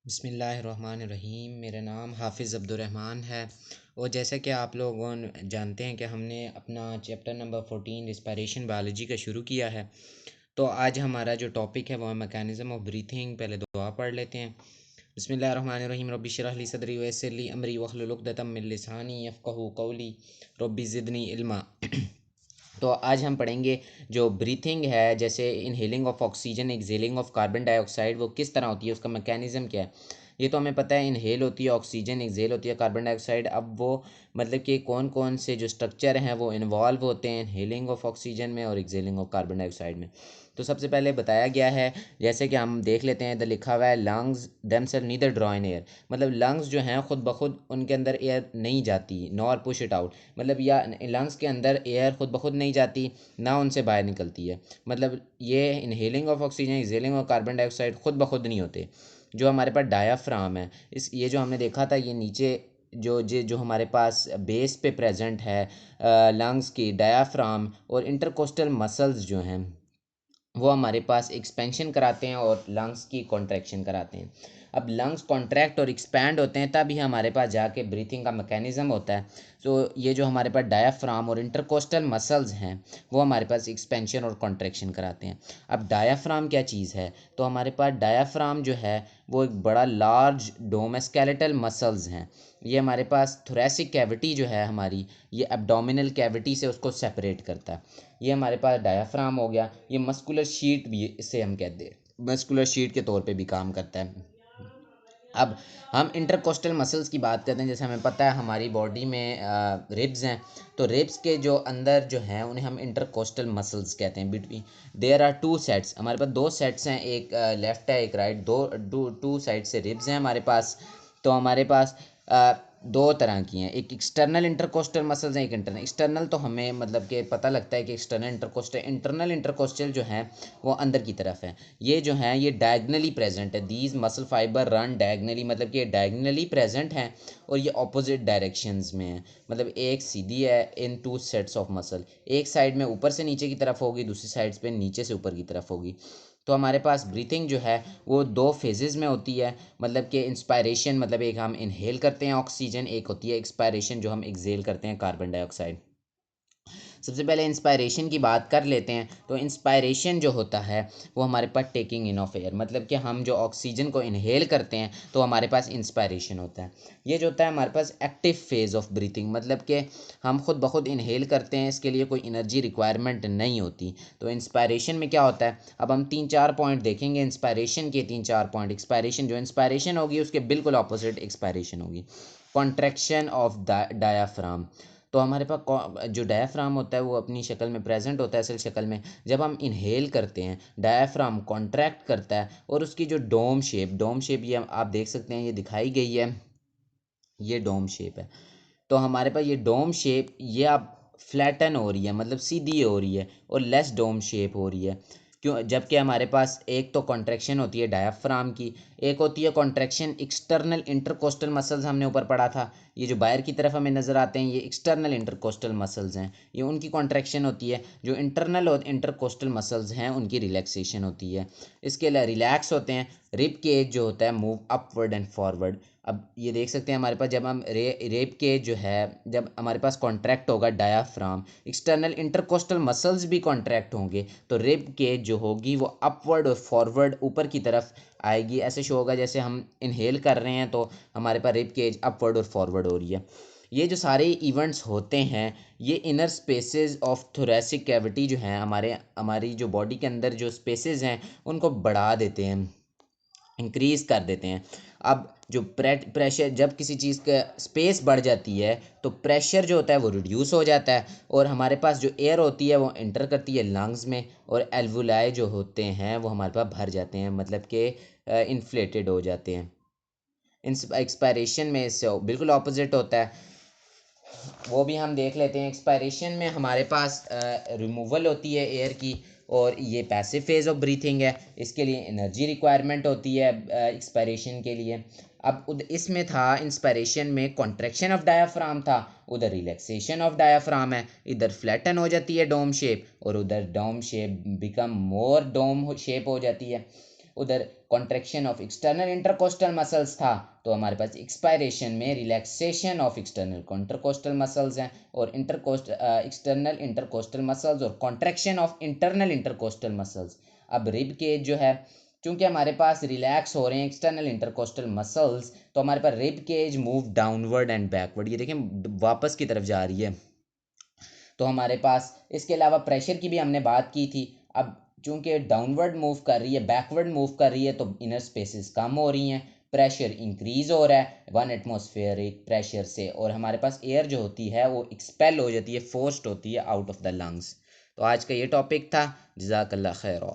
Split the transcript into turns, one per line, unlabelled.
बिस्मिल्लाहिर्रहमानिर्रहीम। मेरा नाम हाफ़िज़ अब्दुर्रहमान है और जैसा कि आप लोग जानते हैं कि हमने अपना चैप्टर नंबर 14 रिस्पायरेशन बायोलॉजी का शुरू किया है। तो आज हमारा जो टॉपिक है वो है मैकेनिज़्म ऑफ ब्रीथिंग। पहले दुआ पढ़ लेते हैं। बिस्मिल्लाहिर्रहमानिर्रहीम। रब्बि इश्रह ली सदरी वयस्सिर ली अमरी वहलुल उक़दतम मिन लिसानी यफ़क़हू क़ौली रब्बि ज़िदनी इल्मा। तो आज हम पढ़ेंगे जो ब्रीथिंग है, जैसे inhaling of oxygen, exhaling of carbon dioxide, वो किस तरह होती है, उसका मैकेनिज़्म क्या है। ये तो हमें पता है, इनहेल होती है ऑक्सीजन, एक्सहेल होती है कार्बन डाइऑक्साइड। अब वो मतलब कि कौन कौन से जो स्ट्रक्चर हैं वो इन्वॉल्व होते हैं इनहेलिंग ऑफ ऑक्सीजन में और एक्सहेलिंग ऑफ कार्बन डाइऑक्साइड में। तो सबसे पहले बताया गया है, जैसे कि हम देख लेते हैं, इधर लिखा हुआ है lungs themself neither draw in air. मतलब लंग्स जो हैं खुद ब खुद उनके अंदर एयर नहीं जाती, नॉर पुश इट आउट। मतलब या लंग्स के अंदर एयर खुद ब खुद नहीं जाती, ना उनसे बाहर निकलती है। मतलब ये inhaling of oxygen, exhaling of carbon dioxide खुद ब खुद नहीं होते। जो हमारे पास डायाफ्राम है, इस ये जो हमने देखा था, ये नीचे जो हमारे पास बेस पे प्रेजेंट है लंग्स की, डायाफ्राम और इंटरकोस्टल मसल्स जो हैं वो हमारे पास एक्सपेंशन कराते हैं और लंग्स की कॉन्ट्रैक्शन कराते हैं। अब लंग्स कॉन्ट्रैक्ट और एक्सपैंड होते हैं तभी हमारे पास जाके ब्रीथिंग का मैकेनिज़्म होता है। तो ये जो हमारे पास डायाफ्राम और इंटरकोस्टल मसल्स हैं वो हमारे पास एक्सपेंशन और कॉन्ट्रैक्शन कराते हैं। अब डायाफ्राम क्या चीज़ है, तो हमारे पास डायाफ्राम जो है वो एक बड़ा लार्ज डोम स्केलेटल मसल्स हैं। ये हमारे पास थोरेसिक कैविटी जो है हमारी, ये एब्डोमिनल कैविटी से उसको सेपरेट करता है। ये हमारे पास डायाफ्राम हो गया। ये मस्कुलर शीट भी इसे हम कहते हैं, मस्कुलर शीट के तौर पे भी काम करता है। अब हम इंटरकोस्टल मसल्स की बात करते हैं। जैसे हमें पता है हमारी बॉडी में रिब्स हैं, तो रिब्स के जो अंदर जो हैं उन्हें हम इंटरकोस्टल मसल्स कहते हैं। Between there are two sets, हमारे पास दो सेट्स हैं, एक लेफ़्ट है एक राइट, दो टू साइड से रिब्स हैं हमारे पास। तो हमारे पास दो तरह की हैं, एक एक्सटर्नल इंटरकोस्टल मसल्स हैं, एक इंटरनल। एक्सटर्नल तो हमें मतलब कि पता लगता है कि एक्सटर्नल इंटरकोस्टल, इंटरनल इंटरकोस्टल जो हैं वो अंदर की तरफ है। ये जो हैं ये डायगनली प्रेजेंट है। These muscle fibre run diagonally, मतलब कि ये डायगनली प्रेजेंट हैं और ये ऑपोजिट डायरेक्शंस में है। मतलब एक सीधी है इन टू सेट्स ऑफ मसल, एक साइड में ऊपर से नीचे की तरफ होगी, दूसरी साइड पे नीचे से ऊपर की तरफ होगी। तो हमारे पास ब्रीथिंग जो है वो दो फेजेस में होती है। मतलब कि इंस्पायरेशन, मतलब एक हम इनहेल करते हैं ऑक्सीजन, एक होती है एक्सपायरेशन जो हम एक्सहेल करते हैं कार्बन डाइऑक्साइड। सबसे पहले इंस्पायरेशन की बात कर लेते हैं। तो इंस्पायरेशन जो होता है वो हमारे पास टेकिंग इन ऑफ एयर, मतलब कि हम जो ऑक्सीजन को इनहेल करते हैं तो हमारे पास इंस्पायरेशन होता है। ये जो होता है हमारे पास एक्टिव फेज़ ऑफ ब्रीथिंग, मतलब कि हम खुद ब खुद इनहेल करते हैं, इसके लिए कोई एनर्जी रिक्वायरमेंट नहीं होती। तो इंस्पायरेशन में क्या होता है, अब हम 3-4 पॉइंट देखेंगे इंस्पायरेशन के, 3-4 पॉइंट। एक्सपायरेशन, जो इंस्पायरेशन होगी उसके बिल्कुल ऑपोजिट एक्सपायरेशन होगी। Contraction of diaphragm. तो हमारे पास जो डायाफ्राम होता है वो अपनी शक्ल में प्रेजेंट होता है, असल शक्ल में। जब हम इनहेल करते हैं डायाफ्राम कॉन्ट्रैक्ट करता है और उसकी जो डोम शेप ये आप देख सकते हैं, ये दिखाई गई है, ये डोम शेप है। तो हमारे पास ये डोम शेप ये अब फ्लैटन हो रही है, मतलब सीधी हो रही है और लेस डोम शेप हो रही है। क्यों, जबकि हमारे पास एक तो कॉन्ट्रैक्शन होती है डायाफ्राम की, एक होती है कॉन्ट्रैक्शन एक्सटर्नल इंटरकोस्टल मसल्स, हमने ऊपर पढ़ा था। ये जो बाहर की तरफ हमें नज़र आते हैं ये एक्सटर्नल इंटरकोस्टल मसल्स हैं, ये उनकी कॉन्ट्रैक्शन होती है। जो इंटरनल और इंटरकोस्टल मसल्स हैं उनकी रिलैक्सेशन होती है। इसके लिए रिलैक्स होते हैं। रिब केज जो होता है मूव अपवर्ड एंड फॉरवर्ड। अब ये देख सकते हैं हमारे पास जब हम रेप के जो है, जब हमारे पास कॉन्ट्रैक्ट होगा डायाफ्राम, एक्सटर्नल इंटरकोस्टल मसल्स भी कॉन्ट्रैक्ट होंगे, तो रिब के जो होगी वो अपवर्ड और फॉरवर्ड ऊपर की तरफ आएगी। ऐसे शो होगा जैसे हम इनहेल कर रहे हैं तो हमारे पास रिब केज अपवर्ड और फॉरवर्ड हो रही है। ये जो सारे इवेंट्स होते हैं ये inner spaces of thoracic cavity जो हैं, हमारी जो बॉडी के अंदर जो स्पेसेस हैं उनको बढ़ा देते हैं, इंक्रीज़ कर देते हैं। अब जो प्रेशर, जब किसी चीज़ का स्पेस बढ़ जाती है तो प्रेशर जो होता है वो रिड्यूस हो जाता है और हमारे पास जो एयर होती है वो एंटर करती है लंग्स में और एल्वुलाई जो होते हैं वो हमारे पास भर जाते हैं, मतलब कि इन्फ्लेटेड हो जाते हैं। एक्सपायरेशन में इससे बिल्कुल ऑपोजिट होता है, वो भी हम देख लेते हैं। एक्सपायरेशन में हमारे पास रिमूवल होती है एयर की और ये पैसिव फेज ऑफ ब्रीथिंग है, इसके लिए एनर्जी रिक्वायरमेंट होती है एक्सपायरेशन के लिए। अब इसमें था इंस्पायरेशन में कॉन्ट्रैक्शन ऑफ डायाफ्राम था, उधर रिलैक्सेशन ऑफ डायाफ्राम है। इधर फ्लैटन हो जाती है डोम शेप और उधर dome shape become more dome shape हो जाती है। उधर contraction of external intercostal muscles था, तो हमारे पास एक्सपायरेशन में relaxation of external intercostal muscles हैं, और एक्सटर्नल इंटरकोस्टल मसल्स और contraction of internal intercostal muscles. अब रिब केज जो है, चूंकि हमारे पास रिलैक्स हो रहे हैं एक्सटर्नल इंटरकोस्टल मसल्स, तो हमारे पास rib cage move downward and backward, ये देखें वापस की तरफ जा रही है। तो हमारे पास इसके अलावा प्रेशर की भी हमने बात की थी। अब चूंकि डाउनवर्ड मूव कर रही है, बैकवर्ड मूव कर रही है, तो इनर स्पेसेस कम हो रही हैं, प्रेशर इंक्रीज हो रहा है 1 एटमॉस्फेरिक प्रेशर से, और हमारे पास एयर जो होती है वो एक्सपेल हो जाती है, फोर्स्ड होती है आउट ऑफ द लंग्स। तो आज का ये टॉपिक था। जज़ाकल्लाह खैर।